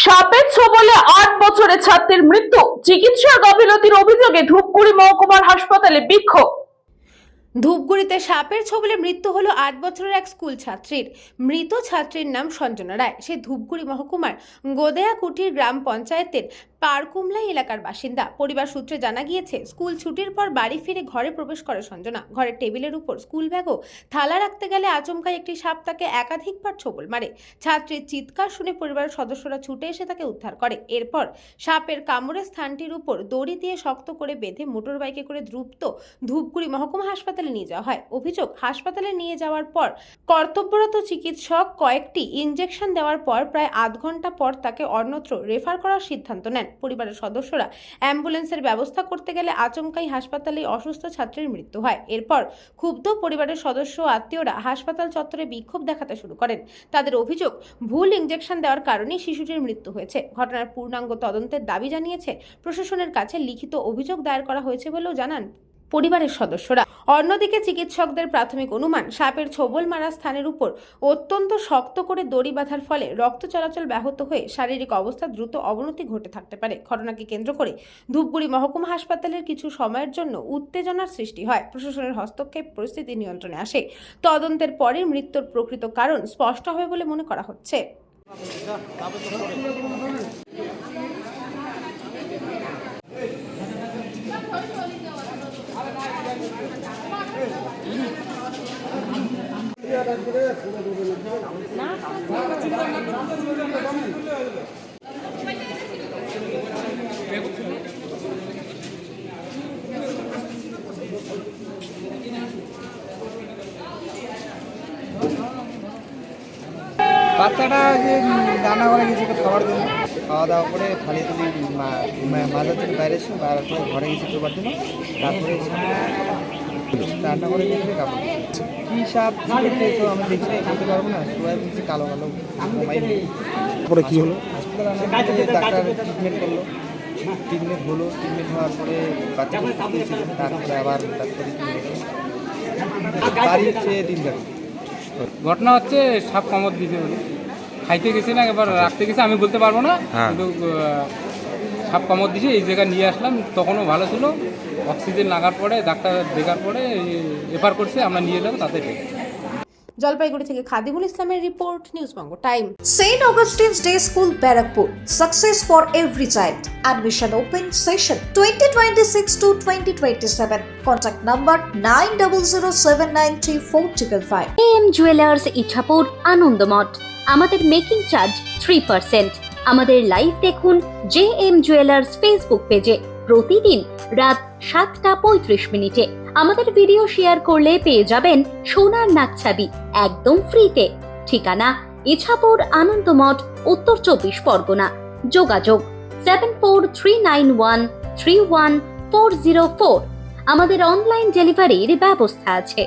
সাপের ছোবলে ৮ বছরের ছাত্রের মৃত্যু, চিকিৎসার গাফিলতির অভিযোগে ধূপগুড়ি মহকুমার হাসপাতালে বিক্ষোভ। ধূপগুড়িতে সাপের ছোবলে মৃত্যু হলো ৮ বছরের এক স্কুল ছাত্রীর। মৃত ছাত্রীর নাম সঞ্জনা রায়। সে ধূপগুড়ি মহকুমার গোদেয়াকুঠির গ্রাম পঞ্চায়েতের পারকুমলাই এলাকার বাসিন্দা। পরিবার সূত্রে জানা গিয়েছে, স্কুল ছুটির পর বাড়ি ফিরে ঘরে প্রবেশ করে সঞ্জনা। ঘরের টেবিলের উপর স্কুল ব্যাগ ও থালা রাখতে গেলে আচমকাই একটি সাপ তাকে একাধিকবার ছোবল মারে। ছাত্রীর চিৎকার শুনে পরিবারের সদস্যরা ছুটে এসে তাকে উদ্ধার করে। এরপর সাপের কামড়ের স্থানটির উপর দড়ি দিয়ে শক্ত করে বেঁধে মোটর বাইকে করে দ্রুত ধূপগুড়ি মহকুমা হাসপাতালে নিয়ে যাওয়া হয়। অভিযোগ, হাসপাতালে নিয়ে যাওয়ার পর কর্তব্যরত চিকিৎসক কয়েকটি ইনজেকশন দেওয়ার পর প্রায় আধ ঘন্টা পর তাকে অন্যত্র রেফার করার সিদ্ধান্ত নেন। পরিবারের সদস্যরা অ্যাম্বুলেন্সের ব্যবস্থা করতে গেলে আচমকাই হাসপাতালে অসুস্থ ছাত্রীর মৃত্যু হয়। এরপর ক্ষুব্ধ পরিবারের সদস্য ও আত্মীয়রা হাসপাতাল চত্বরে বিক্ষোভ দেখাতে শুরু করেন। তাদের অভিযোগ, ভুল ইনজেকশন দেওয়ার কারণে শিশুটির মৃত্যু হয়েছে। ঘটনার পূর্ণাঙ্গ তদন্তের দাবি জানিয়েছে প্রশাসনের কাছে লিখিত অভিযোগ দায়ের করা হয়েছে বলেও জানান পরিবারের সদস্যরা। অন্যদিকে চিকিৎসকদের প্রাথমিক অনুমান, সাপের ছোবল মারা স্থানের উপর অত্যন্ত শক্ত করে দড়ি বাঁধার ফলে রক্ত চলাচল ব্যাহত হয়ে শারীরিক অবস্থা দ্রুত অবনতি ঘটে থাকতে পারে। ঘটনাকে কেন্দ্র করে ধূপগুড়ি মহকুমা হাসপাতালের কিছু সময়ের জন্য উত্তেজনার সৃষ্টি হয়। প্রশাসনের হস্তক্ষেপ পরিস্থিতি নিয়ন্ত্রণে আসে। তদন্তের পরে মৃত্যুর প্রকৃত কারণ স্পষ্ট হবে বলে মনে করা হচ্ছে। বাচ্চাটা যে রান্নাঘরে গেছে খাবার জন্য, খাওয়া দাওয়া করে থালি তুলি মাজার জন্য বাইরে এসে বাইরে করে ঘরে গেছে চোবার জন্য। তারপরে রান্নাঘরে গেছে কাপড় কী সাপ তো আমি দেখি বলতে পারবো না। সবাই বলছে কালো কালো পরে কী হলো? হাসপাতালে ডাক্তার ট্রিটমেন্ট করলো, ট্রিটমেন্ট হলো। ট্রিটমেন্ট হওয়ার পরে বাচ্চাটা সুস্থ ছিল। তারপরে আবার ডাক্তার বাড়ি হচ্ছে 3 দিন। ঘটনা হচ্ছে সাপ কামড় দিতে বলে খাইতে গেছে না, এবার রাখতে গেছে, আমি বলতে পারবো না, কিন্তু সাপ কামড় দিয়েছে। এই জায়গায় নিয়ে আসলাম, তখনও ভালো ছিল। অক্সিজেন লাগার পরে ডাক্তার দেখার পরে রেফার করছে, আমরা নিয়ে যাবো তাতে। জলপাইগুড়ি থেকে খাদিমুল ইসলামের report, news Banga time. St. Augustine's Day School, Barakpur. Success for every child. Admission open session 2026 to 2027. Contact number 9007934555. AM Jewelers Ichapur Anandamath. আমাদের মেকিং চার্জ 3%। আমাদের লাইভ দেখুন JM Jewelers ফেসবুক পেজে প্রতিদিন রাত 7:35 আমাদের ভিডিও শেয়ার করলে পেয়ে যাবেন সোনার নাকছাবি একদম ফ্রিতে। ঠিকানা ইছাপুর আনন্দমঠ, উত্তর 24 পরগনা। যোগাযোগ 7439131404। আমাদের অনলাইন ডেলিভারির ব্যবস্থা আছে।